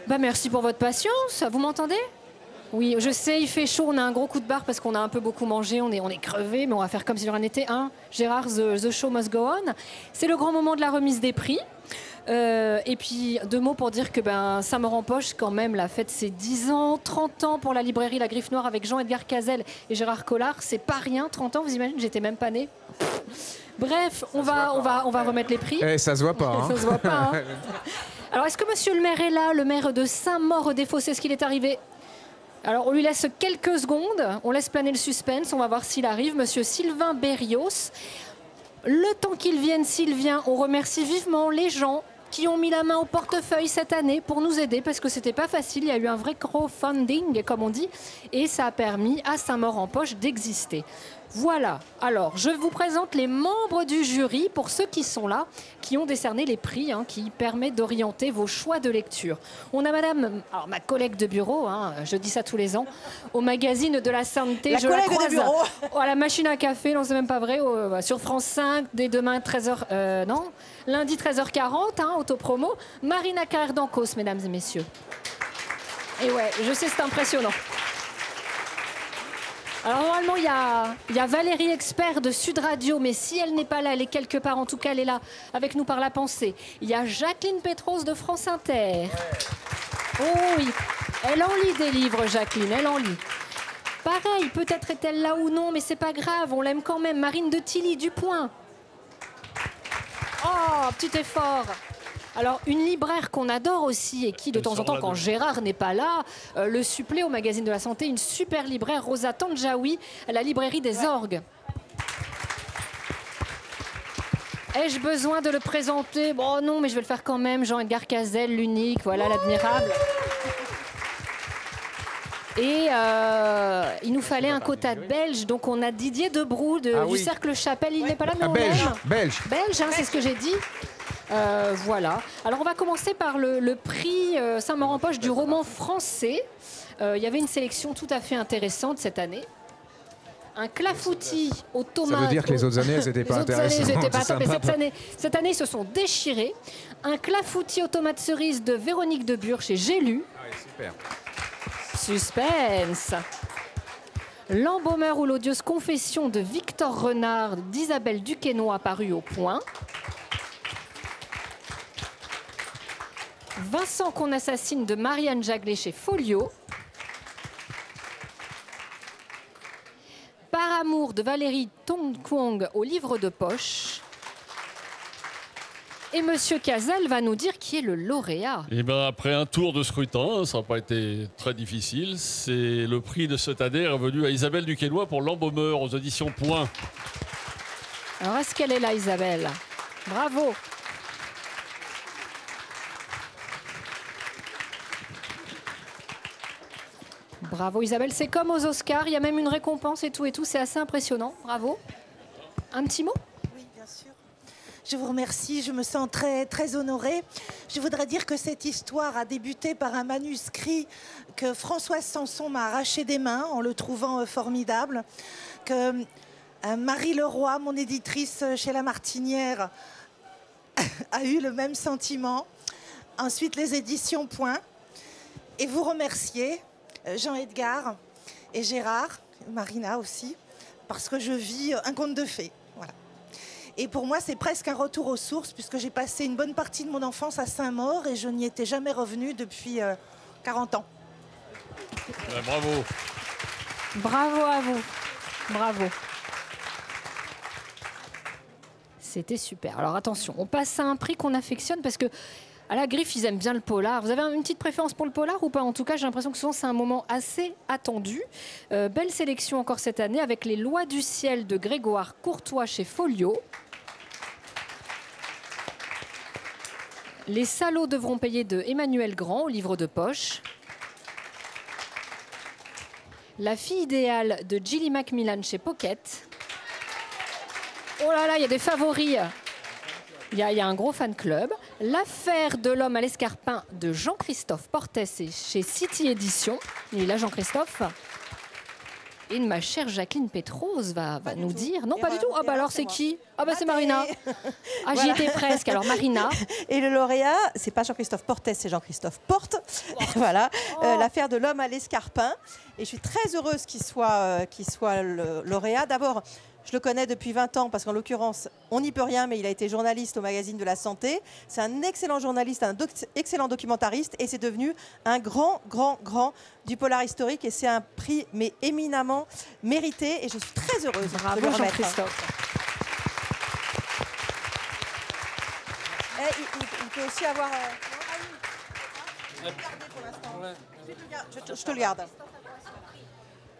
Bah merci pour votre patience. Vous m'entendez? Oui, je sais, il fait chaud, on a un gros coup de barre parce qu'on a un peu beaucoup mangé, on est crevé, mais on va faire comme si de rien n'était. Hein. Gérard, the show must go on. C'est le grand moment de la remise des prix. Et puis, 2 mots pour dire que Saint-Maur-en-Poche, quand même, la fête, c'est 10 ans, 30 ans pour la librairie La Griffe Noire avec Jean-Edgar Cazelle et Gérard Collard. C'est pas rien, 30 ans, vous imaginez, j'étais même pas née. Bref, on va remettre les prix. Eh, ça se voit pas. Hein. Ça se voit pas. Hein. Alors, est-ce que monsieur le maire est là, le maire de Saint-Maur-des-Fossés? Est-ce qu'il est arrivé? Alors, on lui laisse quelques secondes, on laisse planer le suspense, on va voir s'il arrive. Monsieur Sylvain Berrios. Le temps qu'il vienne, s'il vient, on remercie vivement les gens qui ont mis la main au portefeuille cette année pour nous aider, parce que c'était pas facile, il y a eu un vrai crowdfunding, comme on dit, et ça a permis à Saint-Maur-en-Poche d'exister. Voilà, alors je vous présente les membres du jury, pour ceux qui sont là, qui ont décerné les prix, qui permettent d'orienter vos choix de lecture. On a madame, alors ma collègue de bureau, je dis ça tous les ans, au magazine de la santé, je la croise à la machine à café, non c'est même pas vrai, sur France 5, dès demain 13h, non, lundi 13h40, autopromo, Marina Carrère-Dancos, mesdames et messieurs. Et ouais, je sais, c'est impressionnant. Alors normalement, il y a Valérie Expert de Sud Radio, mais si elle n'est pas là, elle est quelque part, en tout cas elle est là avec nous par la pensée. Il y a Jacqueline Pétros de France Inter. Oh oui, elle en lit des livres, Jacqueline, elle en lit. Pareil, peut-être est-elle là ou non, mais c'est pas grave, on l'aime quand même. Marine de Tilly, du Point. Oh, petit effort. Alors, une libraire qu'on adore aussi et qui, de temps en temps, quand Gérard n'est pas là, le supplée au magazine de la santé, une super libraire, Rosa Tandjaoui, à la librairie des Orgues. Ai-je besoin de le présenter? Bon, non, mais je vais le faire quand même. Jean-Edgar Cazelle, l'unique, voilà, l'admirable. Et il nous fallait un quota de belge, donc on a Didier Debroux du Cercle Chapelle. Il n'est pas là, mais on l'aime. Belge, c'est ce que j'ai dit. Voilà. Alors on va commencer par le prix Saint-Maur-en-Poche du roman français. Il y avait une sélection tout à fait intéressante cette année. Un clafoutis au tomate. Ça veut dire que les autres années, elles n'étaient pas intéressantes. Cette année, ils se sont déchirés. Un clafoutis aux tomates cerises de Véronique Deburche chez J'ai lu. Ah oui, super. Suspense. L'embaumeur ou l'odieuse confession de Victor Renard d'Isabelle Duquesnoy paru au Point. Vincent qu'on assassine de Marianne Jaglet chez Folio. Par amour de Valérie Tongkwong au livre de poche. Et Monsieur Cazelle va nous dire qui est le lauréat. Eh bien, après un tour de scrutin, ça n'a pas été très difficile. C'est le prix de cette année revenu à Isabelle Duquesnoy pour L'Embaumeur aux éditions Point. Alors, est-ce qu'elle est là, Isabelle? Bravo. Bravo Isabelle, c'est comme aux Oscars, il y a même une récompense et tout, c'est assez impressionnant. Bravo. Un petit mot? Oui, bien sûr. Je vous remercie, je me sens très, très honorée. Je voudrais dire que cette histoire a débuté par un manuscrit que Françoise Sanson m'a arraché des mains en le trouvant formidable, que Marie Leroy, mon éditrice chez La Martinière, a eu le même sentiment. Ensuite, les éditions Point. Et vous remercier, Jean-Edgar et Gérard, Marina aussi, parce que je vis un conte de fées. Voilà. Et pour moi, c'est presque un retour aux sources, puisque j'ai passé une bonne partie de mon enfance à Saint-Maur et je n'y étais jamais revenue depuis 40 ans. Bravo. Bravo à vous. Bravo. C'était super. Alors attention, on passe à un prix qu'on affectionne parce que à la Griffe, ils aiment bien le polar. Vous avez une petite préférence pour le polar ou pas? En tout cas, j'ai l'impression que souvent, c'est un moment assez attendu. Belle sélection encore cette année avec Les Lois du ciel de Grégoire Courtois chez Folio. Les salauds devront payer de Emmanuel Grand au livre de poche. La fille idéale de Gilly Macmillan chez Pocket. Oh là là, il y a des favoris. Il y a un gros fan club. L'affaire de l'homme à l'escarpin de Jean-Christophe Portes chez City Édition. Il est là, Jean-Christophe. Et ma chère Jacqueline Pétrose va nous dire. Non, Et pas du tout. Ah bah alors c'est qui? Ah bah c'est Marina. Ah j'y étais presque. Alors Marina. Et le lauréat, c'est pas Jean-Christophe Portes, c'est Jean-Christophe Porte. Voilà, l'affaire de l'homme à l'escarpin. Et je suis très heureuse qu'il soit le lauréat. D'abord, je le connais depuis 20 ans parce qu'en l'occurrence, on n'y peut rien, mais il a été journaliste au magazine de la santé. C'est un excellent journaliste, un excellent documentariste et c'est devenu un grand du polar historique. Et c'est un prix mais éminemment mérité et je suis très heureuse de le remettre. Jean-Christophe. Il peut aussi avoir... Je te le garde.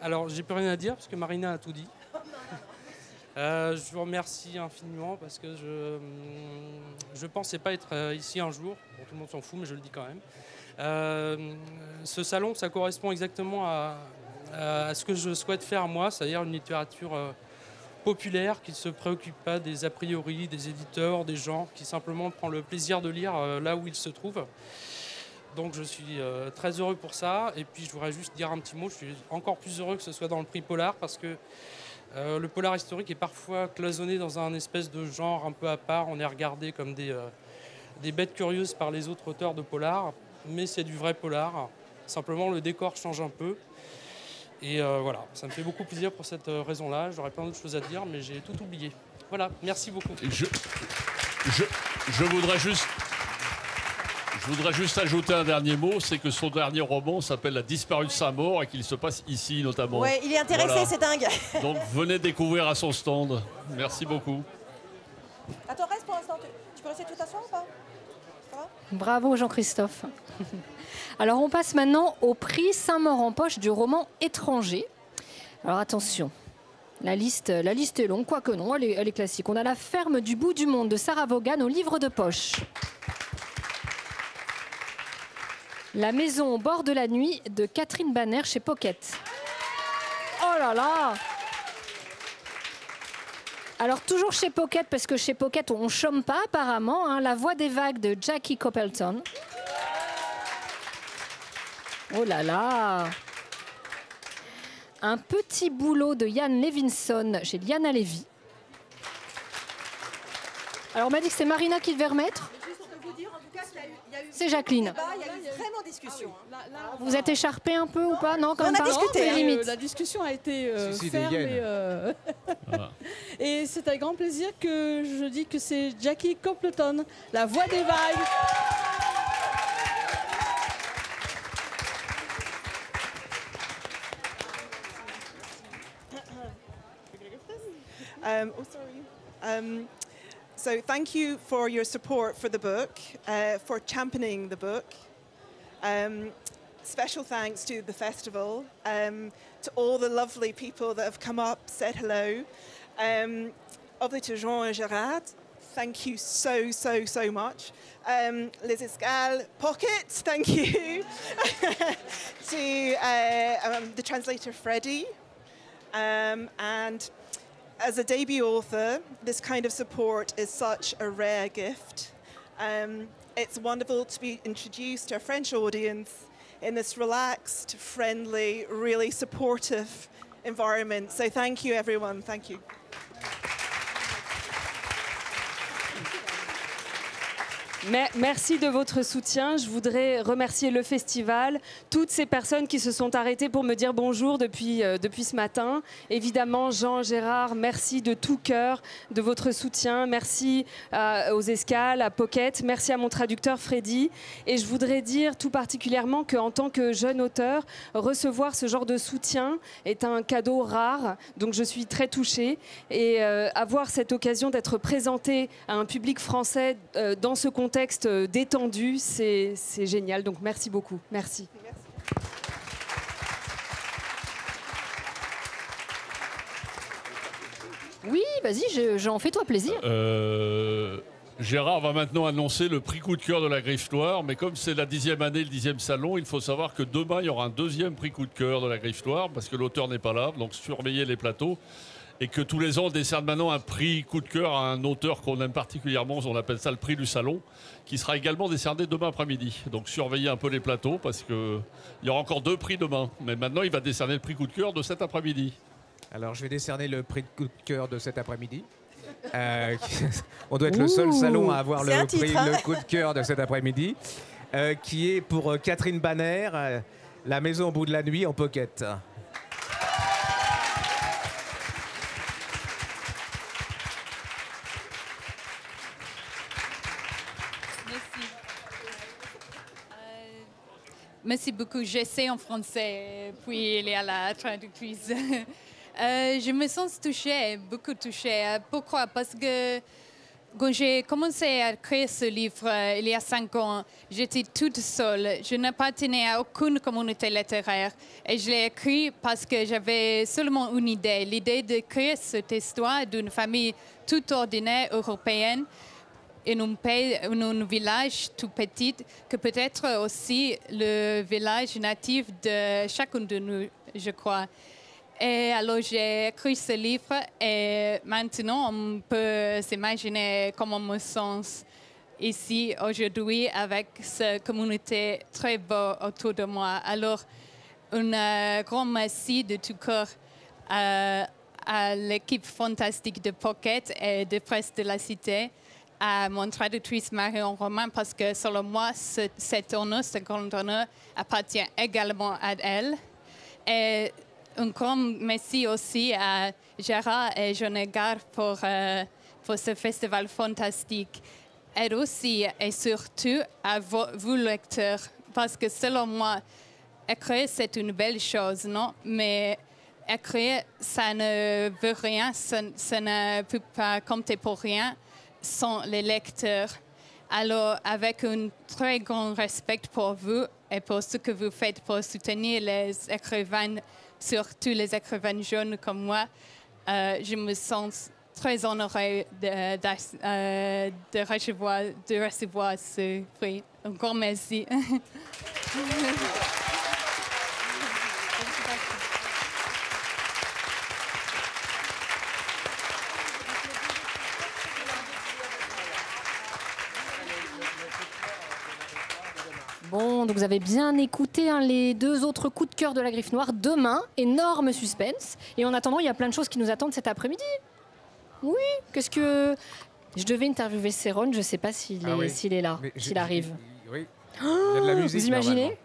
Alors, j'ai plus rien à dire parce que Marina a tout dit. Je vous remercie infiniment parce que je pensais pas être ici un jour. Bon, tout le monde s'en fout, mais je le dis quand même. Ce salon, ça correspond exactement à ce que je souhaite faire moi, c'est-à-dire une littérature populaire qui ne se préoccupe pas des a priori, des éditeurs, des gens, qui simplement prend le plaisir de lire là où ils se trouvent. Donc je suis très heureux pour ça. Et puis je voudrais juste dire un petit mot, je suis encore plus heureux que ce soit dans le prix Polar parce que le polar historique est parfois cloisonné dans un espèce de genre un peu à part. On est regardé comme des bêtes curieuses par les autres auteurs de polar, mais c'est du vrai polar. Simplement, le décor change un peu. Et voilà, ça me fait beaucoup plaisir pour cette raison-là. J'aurais plein d'autres choses à dire, mais j'ai tout oublié. Voilà, merci beaucoup. Je voudrais juste ajouter un dernier mot, c'est que son dernier roman s'appelle La disparue de Saint-Maur et qu'il se passe ici notamment. Ouais, il est intéressé, voilà. C'est dingue. Donc venez découvrir à son stand. Merci beaucoup. Attends, reste pour l'instant. Tu peux rester tout à l'heure ou pas? Bravo Jean-Christophe. Alors on passe maintenant au prix Saint-Maur-en-Poche du roman étranger. Alors attention, la liste est longue, quoique non, elle est classique. On a La ferme du bout du monde de Sarah Vaughan au livre de poche. La maison au bord de la nuit de Catherine Banner chez Pocket. Oh là là! Alors toujours chez Pocket, parce que chez Pocket on ne chôme pas apparemment, hein, La voix des vagues de Jackie Coppleton. Oh là là! Un petit boulot de Yann Levinson chez Liana Levy. Alors on m'a dit que c'est Marina qui devait remettre. C'est Jacqueline. Il y a eu vraiment discussion. Vous êtes écharpé un peu ou pas? Non, quand on même a pas. discuté. Limite. La discussion a été Si, ferme et c'est avec grand plaisir que je dis que c'est Jackie Coppleton, La voix des vagues. So thank you for your support for the book, for championing the book. Special thanks to the festival, to all the lovely people that have come up, said hello. Obviously to Jean and Gerard, thank you so much. Les Escales Pocket, thank you. To the translator Freddie, and as a debut author, this kind of support is such a rare gift. It's wonderful to be introduced to a French audience in this relaxed, friendly, really supportive environment. So thank you, everyone. Thank you. Merci de votre soutien. Je voudrais remercier le festival, toutes ces personnes qui se sont arrêtées pour me dire bonjour depuis ce matin. Évidemment, Jean, Gérard, merci de tout cœur de votre soutien. Merci aux Escales, à Pocket. Merci à mon traducteur Freddy. Et je voudrais dire tout particulièrement qu'en tant que jeune auteur, recevoir ce genre de soutien est un cadeau rare. Donc je suis très touchée. Et avoir cette occasion d'être présentée à un public français dans ce contexte détendu, c'est génial. Donc merci beaucoup. Merci. Oui, vas-y, Jean, fais-toi plaisir. Gérard va maintenant annoncer le prix coup de cœur de la Griffe Noire, mais comme c'est la 10e année, le 10e salon, il faut savoir que demain, il y aura un 2e prix coup de cœur de la Griffe Noire, parce que l'auteur n'est pas là, donc surveillez les plateaux, et que tous les ans, on décerne maintenant un prix coup de cœur à un auteur qu'on aime particulièrement, on appelle ça le prix du salon, qui sera également décerné demain après-midi. Donc surveillez un peu les plateaux, parce qu'il y aura encore 2 prix demain, mais maintenant, il va décerner le prix coup de cœur de cet après-midi. Alors, je vais décerner le prix de coup de cœur de cet après-midi. On doit être le seul salon à avoir le prix le coup de cœur de cet après-midi, qui est pour Catherine Banner, La maison au bout de la nuit en pocket. Merci. Merci beaucoup. J'essaie en français, puis il y a la traductrice. Je me sens touchée, beaucoup touchée. Pourquoi? Parce que quand j'ai commencé à créer ce livre il y a 5 ans, j'étais toute seule. Je n'appartenais à aucune communauté littéraire. Et je l'ai écrit parce que j'avais seulement une idée, l'idée de créer cette histoire d'une famille toute ordinaire européenne in un village tout petit, que peut-être aussi le village natif de chacun de nous, je crois. Et alors j'ai écrit ce livre et maintenant on peut s'imaginer comment on me sens ici aujourd'hui avec cette communauté très beau autour de moi. Alors un grand merci de tout cœur à l'équipe fantastique de Pocket et de Presse de la Cité, à mon traductrice Marion Romain, parce que selon moi cet honneur, ce grand honneur appartient également à elle. Et un grand merci aussi à Gérard et Jean-Edgar pour ce festival fantastique. Et aussi et surtout à vous lecteurs, parce que selon moi, écrire c'est une belle chose, non? Mais écrire, ça ne veut rien, ça ne peut pas compter pour rien sans les lecteurs. Alors, avec un très grand respect pour vous et pour ce que vous faites pour soutenir les écrivains, surtout les écrivains jeunes comme moi, je me sens très honorée de recevoir ce prix. Un grand merci. Bon, donc vous avez bien écouté les 2 autres coups de cœur de la Griffe Noire. Demain, énorme suspense. Et en attendant, il y a plein de choses qui nous attendent cet après-midi. Oui, qu'est-ce que... Je devais interviewer Céron, je ne sais pas s'il est là, s'il arrive. Oui, il y a de la musique. Vous imaginez?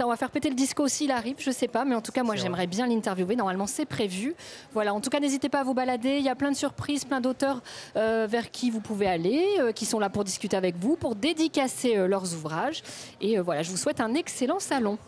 On va faire péter le disco s'il arrive, je ne sais pas, mais en tout cas, moi, j'aimerais bien l'interviewer. Normalement, c'est prévu. Voilà, en tout cas, n'hésitez pas à vous balader. Il y a plein de surprises, plein d'auteurs vers qui vous pouvez aller, qui sont là pour discuter avec vous, pour dédicacer leurs ouvrages. Et voilà, je vous souhaite un excellent salon.